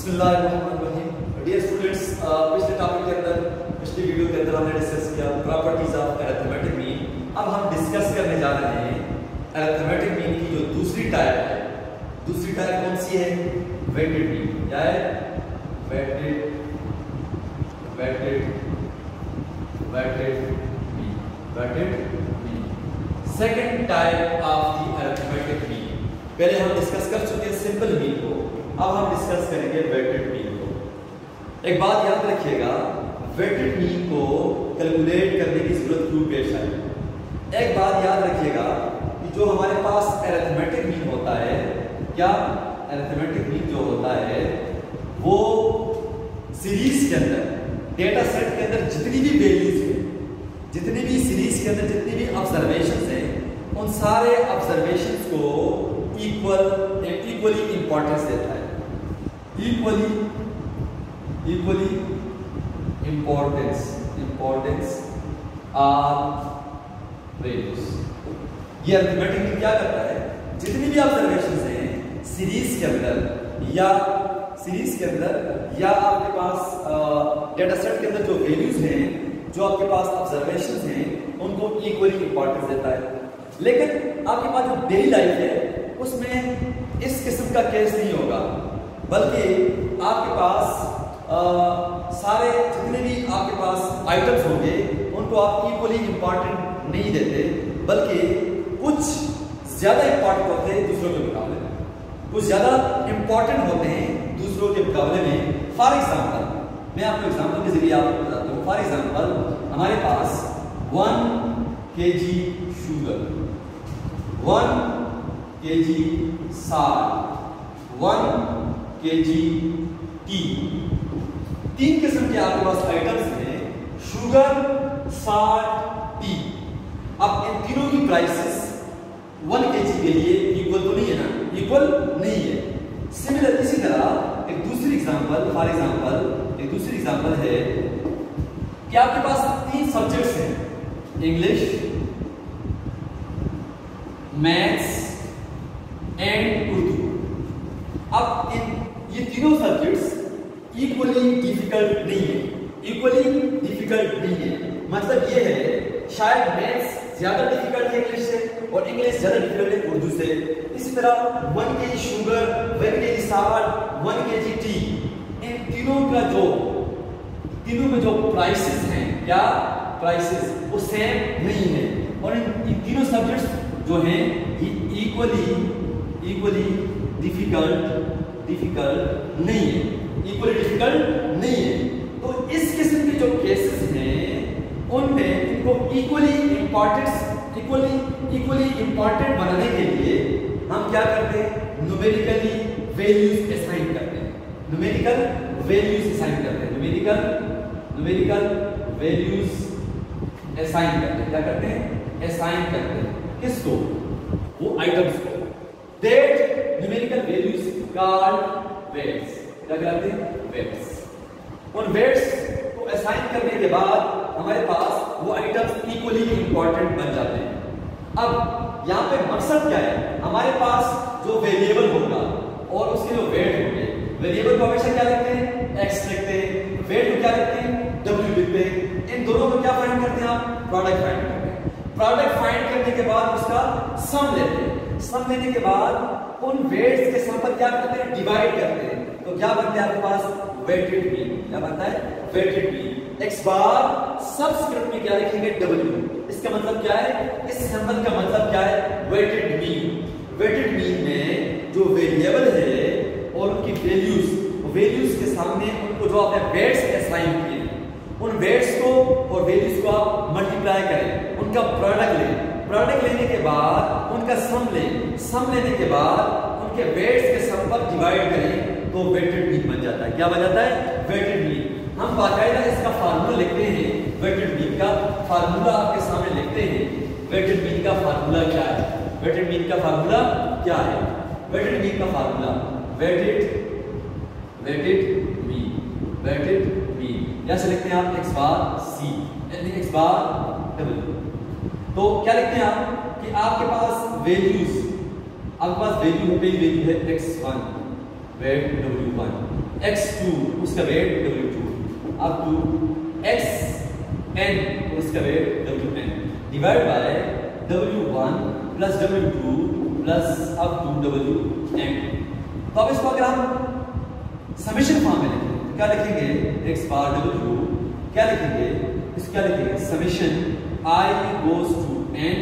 बिस्मिल्लाहिर्रहमानिर्रहीम। Dear students, पिछले topic के अंदर, पिछली वीडियो के अंदर हमने डिस्कस किया प्रॉपर्टीज ऑफ अरिथमेटिक मीन। अब हम डिस्कस करने जा रहे हैं अरिथमेटिक मीन की जो दूसरी टाइप है। दूसरी टाइप कौन सी है? Weighted mean. क्या है? Weighted mean. Weighted mean second type of the arithmetic mean. पहले हम डिस्कस कर चुके हैं सिंपल मीन को, अब हम डिस्कस करेंगे वेटेड मीन को। एक बात याद रखिएगा, वेटेड मीन को कैलकुलेट करने की जरूरत क्यों पेश आई। एक बात याद रखिएगा कि जो हमारे पास अरिथमेटिक मीन होता है, क्या अरिथमेटिक मीन जो होता है वो सीरीज के अंदर, डेटा सेट के अंदर जितनी भी वैल्यूज है, जितनी भी सीरीज के अंदर जितनी भी ऑब्जर्वेशंस हैं, उन सारे ऑब्जर्वेशंस को इक्वली इंपॉर्टेंस देता है। Equally importance are values. ये अरिथमेटिक मीन क्या करता है? जितनी भी ऑब्जर्वेशंस हैं सीरीज के अंदर या आपके पास डेटा सेट के अंदर जो वैल्यूज हैं, जो आपके पास ऑब्जर्वेशंस हैं, उनको इक्वली इंपॉर्टेंस देता है। लेकिन आपके पास जो डेली लाइफ है उसमें इस किस्म का केस नहीं होगा, बल्कि आपके पास सारे जितने भी आपके पास आइटम्स होंगे उनको आप इक्वली इंपॉर्टेंट नहीं देते, बल्कि कुछ ज्यादा इंपॉर्टेंट होते हैं दूसरों के मुकाबले में, कुछ ज्यादा इंपॉर्टेंट होते हैं दूसरों के मुकाबले में। फॉर एग्जाम्पल, मैं आपको एग्जाम्पल के जरिए आपको बताता हूँ। फॉर एग्जाम्पल, हमारे पास 1 kg sugar, 1 kg salt, 1 kg T. तीन किस्म के आपके पास आइटम्स हैं, शुगर, साल्ट, टी। अब इन तीनों की प्राइसेस 1 kg के लिए इक्वल तो नहीं है ना, इक्वल नहीं है। सिमिलर इसी तरह एक दूसरी एग्जांपल, फॉर एग्जांपल एक दूसरी एग्जांपल है कि आपके पास 3 सब्जेक्ट्स हैं, इंग्लिश, मैथ्स एंड उर्दू। अब ये तीनों सब्जेक्ट्स इक्वली डिफिकल्ट नहीं है। मतलब ये है, शायद मैथ्स ज्यादा डिफिकल्ट है इंग्लिश से और इंग्लिश ज्यादा डिफिकल्ट है उर्दू से। इसी तरह 1 kg sugar, 1 kg salt, 1 kg tea, इन तीनों के जो प्राइसेस हैं, क्या प्राइसेस, वो सेम नहीं है। और इन तीनों सब्जेक्ट्स जो हैं ये इक्वली डिफिकल्ट नहीं है। तो इस किस्म के जो केसेस हैं उनमें इनको इक्वली इंपॉर्टेंट बनाने के लिए हम क्या करते हैं? न्यूमेरिकली वैल्यूज असाइन करते हैं। क्या करते हैं? असाइन करते हैं। किसको? वो आइटम्स को। That numerical values called weights. क्या कहते हैं? वेट्स। उन वेट्स को असाइन करने के बाद हमारे पास वो आइटम्स इक्वली इंपॉर्टेंट बन जाते हैं। अब यहाँ पे मकसद क्या है? हमारे पास जो वेरिएबल होगा और उसके जो वेट होंगे, वेरिएबल को हमेशा क्या लिखते हैं? x लिखते हैं, वेट को क्या लिखते हैं? w लिखते हैं। इन दोनों को क्या फाइंड करते हैं आप? प्रोडक्ट फाइंड करते हैं। प्रोडक्ट फाइंड करने के बाद उसका सम लेते हैं। सम लेने के बाद उन वेट्स के सम पर क्या करते हैं? डिवाइड करते हैं। तो क्या बनता है आपके पास? Weighted mean. क्या बनता है? Weighted mean. x bar subscript में क्या लिखेंगे? w। इसका मतलब क्या है? इस सिंबल का मतलब क्या है? Weighted mean. वेटेड मीन में जो वेरिएबल है और उनकी वैल्यूज के सामने उनको जो आपने वेट्स असाइन किए, उन वेट्स को और वैल्यूज को आप मल्टीप्लाई करें, उनका प्रोडक्ट लें। प्रोडक्ट लेने के बाद उनका सम लें। सम लेने के बाद उनके वेट्स के सम पर डिवाइड करें, तो वेटेड मीन बन जाता है। क्या बन जाता है? Weighted mean. हम बाकायदा इसका फार्मूला लिखते हैं। वेटेड मीन का फार्मूला आपके सामने लिखते हैं। वेटेड मीन का फार्मूला क्या है? वेटेड मीन का फार्मूला क्या है? वेटेड मीन का फार्मूला वेटेड मीन जैसे लिखते हैं आप x बार c यानी x बार w। तो क्या लिखते हैं आप कि आपके पास वैल्यूज, आपके पास वैल्यू है x1 वेट w1, x2 उसका weight w2 up to xn उसका weight wn divide by w1 plus w2 plus up to wn। तो अब इसको अगर हम समेशन फॉर्म में लिखें तो क्या लिखेंगे, x बार w क्या लिखेंगे, इसको क्या लिखेंगे, summation I goes to n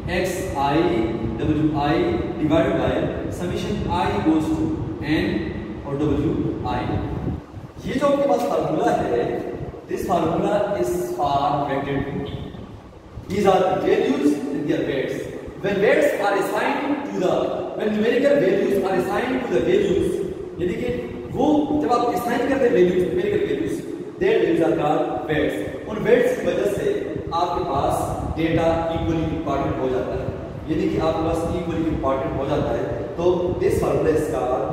xi wi divided by summation I goes to n और wi। ये जो आपके पास फार्मूला है, this formula is for weighted mean. These are the values and their weights. When weights are assigned to the, when numerical values are assigned to the values, यानी कि वो जब आप assign करते हैं values, numerical values, their values are called weights। उन weights की वजह से आपके पास data equally important हो जाता है, यानी कि आपके पास equally important हो जाता है। तो this formula is called,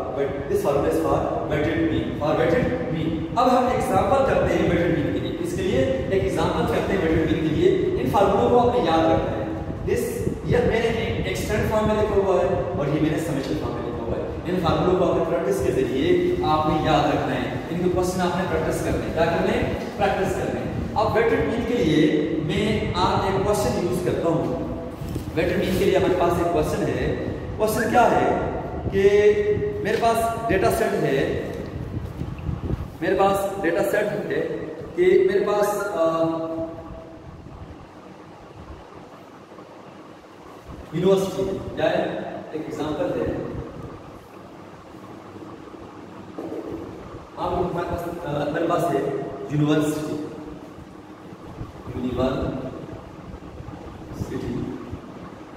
this formula is for weighted mean, for weighted mean। अब हम एग्जांपल करते हैं weighted mean के लिए, इसके लिए एक एग्जांपल करते हैं weighted mean के लिए। इन फार्मूलों को आपने याद रखना है। दिस ये मैंने एक्सटेंड फॉर्म में लिखा हुआ है और ये मैंने समेशन फॉर्म में लिखा हुआ है। इन फार्मूलों को आपने प्रैक्टिस के जरिए आपने याद रखना है, इनके क्वेश्चन आपने प्रैक्टिस करने हैं, क्या करने हैं, प्रैक्टिस करने हैं। अब वेटेड मीन के लिए मैं आज एक क्वेश्चन यूज करता हूँ। वेटेड मीन के लिए हमारे पास एक क्वेश्चन है। क्वेश्चन क्या है कि मेरे पास डेटा सेट है, मेरे पास डेटा सेट है कि मेरे पास यूनिवर्सिटी क्या है, एक एग्जांपल है आपको मेरे पास है यूनिवर्सिटी,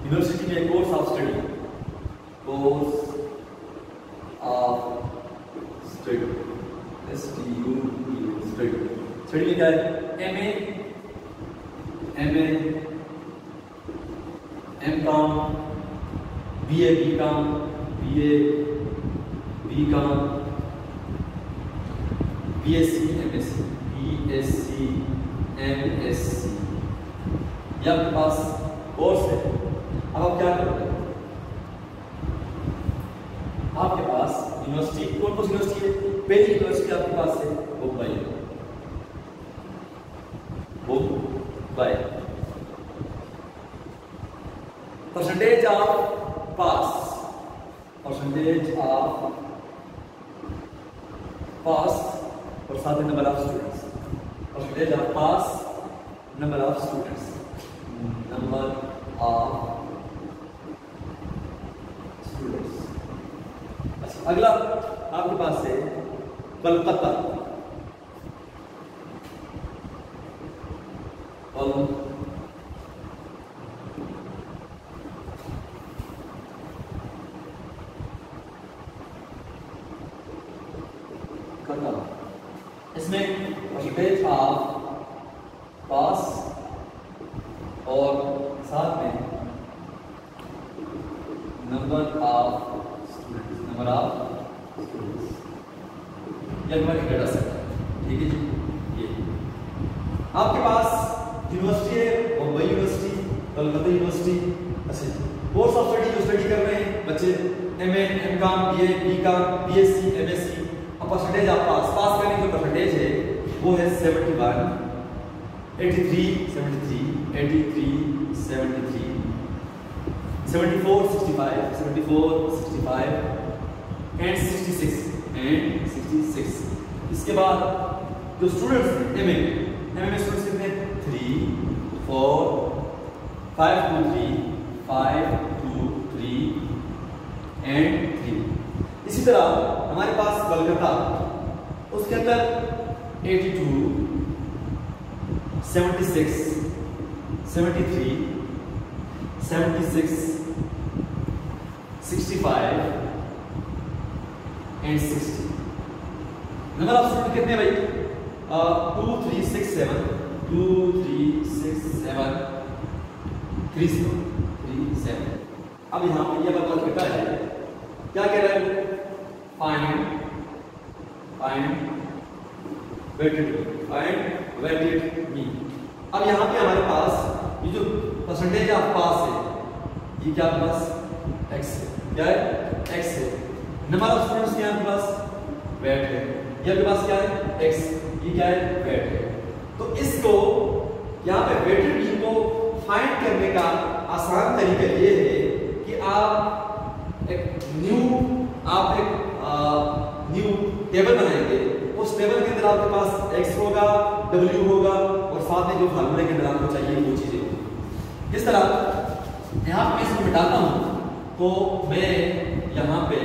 यूनिवर्सिटी में course of study, course of study study study में क्या है, M A MCom, BA. BCom, BA. BCom, BSc, MSc, BSc, MSc, ये आपके पास कोर्स है। अब आप क्या करोगे, आपके पास यूनिवर्सिटी, कौन कौन सी यूनिवर्सिटी है, पहली यूनिवर्सिटी आपके पास है Mumbai, percentage of pass, percentage of pass और साथ में number of students, percentage of pass, number of students, number of students. अच्छा, अगला आपके पास है कोलकाता, इसमें परसेंटेज ऑफ पास और साथ में number of students, number of students, ये हमारी डेटा सेट है। ठीक है जी, ये आपके पास यूनिवर्सिटी है, मुंबई यूनिवर्सिटी, कोलकाता यूनिवर्सिटी। अच्छा, कोर्स ऑफ स्टडी जो स्टडी कर रहे हैं बच्चे, MA, MCom, BA, BCom, BSc, MSc. Percentage आप पास करने की परसेंटेज है वो है 71, 83, 73, 83, 73, 74, 65, 74, 65 एंड 66। इसके बाद जो स्टूडेंट्स हैं एमए में स्टूडेंट्स कितने, 3, 4, 5, 2, 3, 5, 2, 3 एंड 3। इसी तरह हमारे पास कोलकाता, उसके अंदर 82, 76, 73, 76, 65 एंड 60। नंबर ऑफ स्टूडेंट कितने भाई, 2, 3, 6, 7, 2, 3, 6, 7, 3, 7। अब यहाँ पर यह बात बेटा है, क्या कह रहा है, फाइंड वेटेड मीन। अब यहाँ पे हमारे पास ये जो परसेंटेज ऑफ पास है, ये क्या आपके पास x है, क्या है, x है। नंबर ऑफ स्टूडेंट्स के आपके पास वेट है, ये आपके पास क्या है x, ये क्या है वेट है। तो इसको यहाँ पे वेटेड मीन को फाइंड करने का आसान तरीका ये है कि आप एक न्यू टेबल बनाएंगे। उस टेबल के अंदर आपके पास x होगा, w होगा और साथ में जो फार्मूले के अंदर आपको चाहिए वो चीजें होंगी। इस तरह यहाँ पे इसको मिटाता हूँ तो मैं यहाँ पे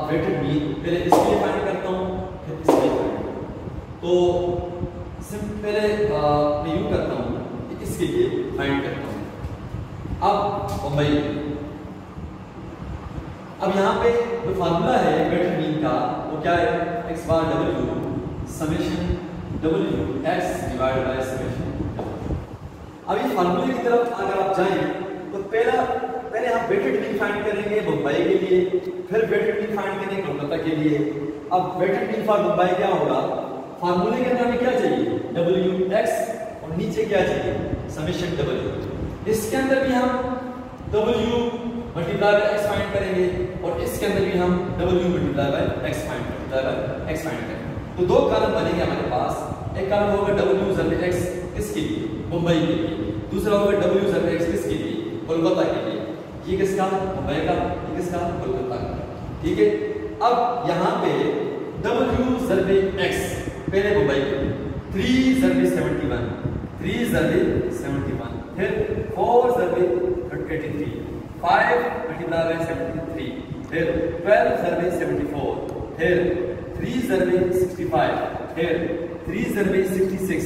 वेटेड मीन पहले इसके लिए फाइंड करता हूँ, फिर इसके लिए फाइंड करता हूँ। तो पहले मैं यूं करता हूँ कि इसके लिए फाइंड करता हूँ। अब मुंबई, अब यहाँ पे जो फार्मूला है वेटेड मीन का वो क्या है, x bar w summation w x divide by summation. अब ये फार्मूले की तरफ अगर आप जाएं तो पहले हम वेटेड मीन फाइंड करेंगे मुंबई के लिए, फिर वेटेड मीन फाइंड करेंगे कोलकाता के लिए। अब वेटेड मीन फॉर मुंबई क्या होगा, फार्मूले के अंदर हमें क्या चाहिए w x और नीचे क्या चाहिए समेशन w। इसके अंदर भी हम w multiply by x find करेंगे और इसके अंदर भी हम w multiply by x find करेंगे। तो दो कॉलम बनेंगे हमारे पास। एक कॉलम होगा w ज़रब x किसके लिए, मुंबई के लिए। दूसरा होगा w ज़रब x किसके लिए, कोलकाता के लिए। ये किसका, मुंबई का, ये किसका, कोलकाता का। ठीक है। अब यहाँ पे w ज़रब x पहले मुंबई के लिए 3 ज़रब 71, 3 ज़रब 71, फिर 4 ज़रब 83, 5 मल्टीप्लाई बाय 73, फिर 12 ज़रब 74, फिर 3 ज़रब 65, फिर 3 ज़रब 66।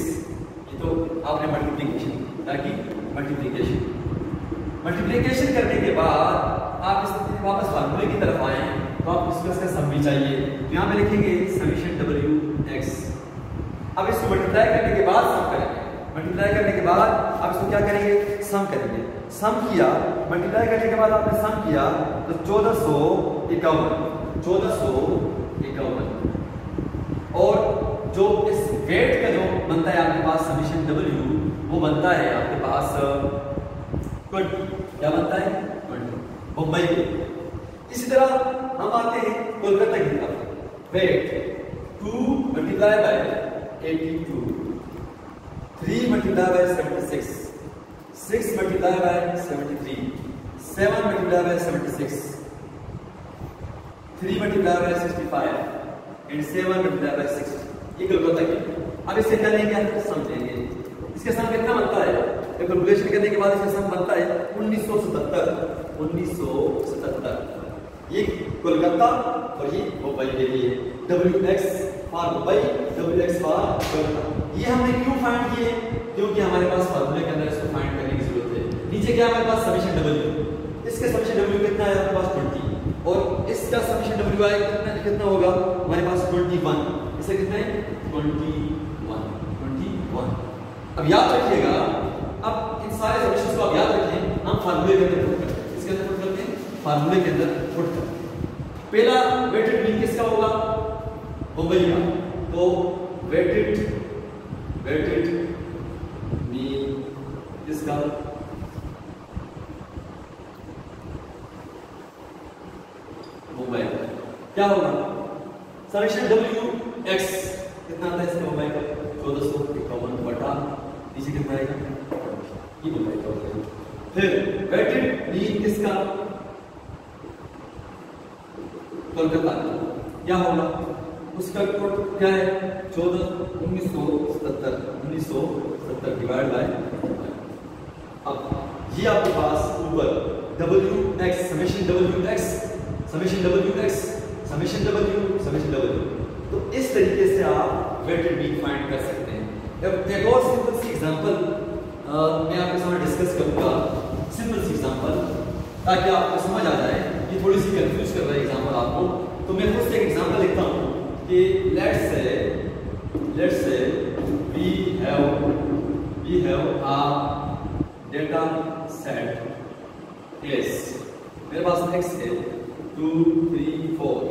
ये तो आपने मल्टीप्लिकेशन ताकि मल्टीप्लिकेशन करने के बाद आप इस वापस फार्मूले की तरफ आए तो आप इसका सम भी चाहिए। तो यहाँ पे लिखेंगे समेशन w x। अब इसको मल्टीप्लाई करने के बाद सम करेंगे। मल्टीप्लाई करने के बाद आप इसको क्या करेंगे, सम करेंगे। सम किया, मल्टीप्लाई करने के बाद आपने सम किया तो 1451 और जो इस वेट का जो बनता है आपके पास समेशन w वो बनता है आपके पास 20। क्या बनता है 20 मुंबई के। इसी तरह हम आते हैं कोलकाता की तरफ। Weight 2 multiply by 82, 3 multiply by 76, 6 multiply by 73, 7 multiply by 76, 3 multiply by 65 and 7 multiply by 60। ये कोलकाता की। अब इससे क्या लेंगे, सम लेंगे। इसके सम कितना बनता है, कैलकुलेशन करने के बाद इसका सम बनता है 1977। ये कोलकाता और ये मुंबई के लिए wx for Mumbai, wx for Kolkata. ये हमने क्यों फाइंड किए, क्योंकि हमारे पास फार्मूले के अंदर इसको फाइंड करने की जरूरत है। नीचे क्या हमारे पास समेशन w, इसका समेशन w कितना है आपके पास 20 और इसका समेशन w आएगा कितना होगा हमारे पास 21। इसे कितना है 21। अब याद रखिएगा, अब इन सारे समेशंस को आप याद रखें, हम फार्मूले के अंदर पुट करते हैं। इसके अंदर पुट करते हैं, फार्मूले के अंदर पुट करते हैं। पहला वेटेड मीन किसका होगा, मुंबई का। तो वेटेड मीन किसका, मुंबई का। क्या होगा समेशन w x कितना आता है इसका मुंबई का 1451 बटा नीचे कितना आएगा ये मुंबई का होगा। फिर वेटेड मीन किसका, कोलकाता। क्या होगा उसका कोड क्या है 1970 डिवाइड बाय। अब ये आपके पास ऊपर wx समेशन w। तो इस तरीके से आप वेटेड मीन फाइंड कर सकते हैं। अब एक और सिंपल सी एग्जांपल मैं आपके सामने डिस्कस करूंगा, सिंपल सी एग्जांपल, ताकि आपको समझ आ जाए। ये थोड़ी सी कंफ्यूज कर रहा है एग्जांपल आपको, तो मैं खुद से एक एग्जांपल लिखता हूं कि let's say we have a data set is, मेरे पास x है 2 3 4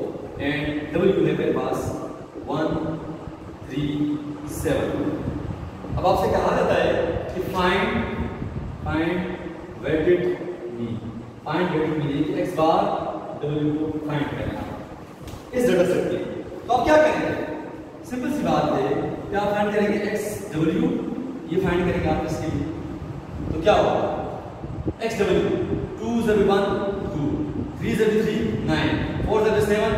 एंड w है मेरे पास 1 3 7। अब आपसे कहा जाता है कि फाइंड वेटेड मीन कि x बार w को फाइंड करना इस डेटा सेट के। तो आप अब क्या करेंगे, सिंपल सी बात है, क्या फाइंड करेंगे, एक्स डब्ल्यू, ये फाइंड करेंगे आप इसके लिए। तो क्या होगा, एक्स डब्ल्यू 2 × 1 2, 3 × 3 9, 4 × 7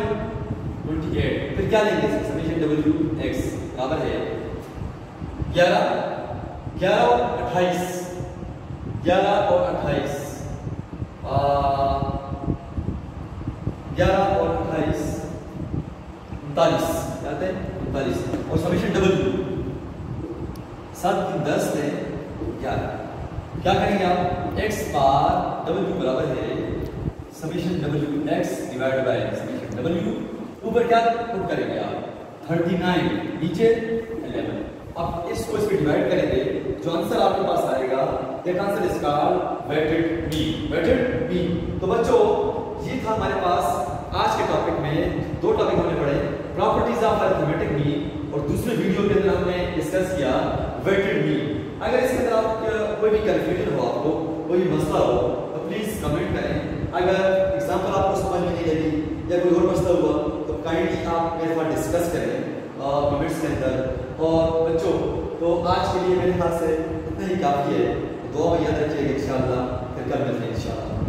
28। फिर क्या लेंगे, समेशन डब्ल्यू एक्स बराबर है 11 11 और 28, 11 और 28 11 और 28 39, याद है 39, और समेशन डब्ल्यू 7 3 10 में 11। क्या करेंगे आप, x बार w बराबर है summation W x divide by summation W, ऊपर क्या पुट करेंगे आप 39, नीचे 11। अब इसको इसके डिवाइड करेंगे, जो आंसर आपके पास आएगा that answer is called weighted mean, weighted mean. तो बच्चों ये था हमारे पास आज के टॉपिक में, दो टॉपिक हमने पढ़े, प्रॉपर्टीज ऑफ अरिथमेटिक मीन, और दूसरे वीडियो के अंदर हमने डिस्कस किया वेटेड मीन। अगर इसके अंदर आप कोई भी कंफ्यूजन हो, आपको कोई भी मसला हो, तो प्लीज कमेंट करें। अगर एग्जांपल आपको समझ में नहीं लगी या कोई और मसला हुआ तो काइंडली आप मेरे साथ डिस्कस करें कमेंट्स के अंदर। और बच्चों तो आज के लिए मेरे ख्याल से इतना ही काफ़ी है, दुआ में याद रखिएगा, इंशाअल्लाह फिर कल मिलते हैं इंशाअल्लाह।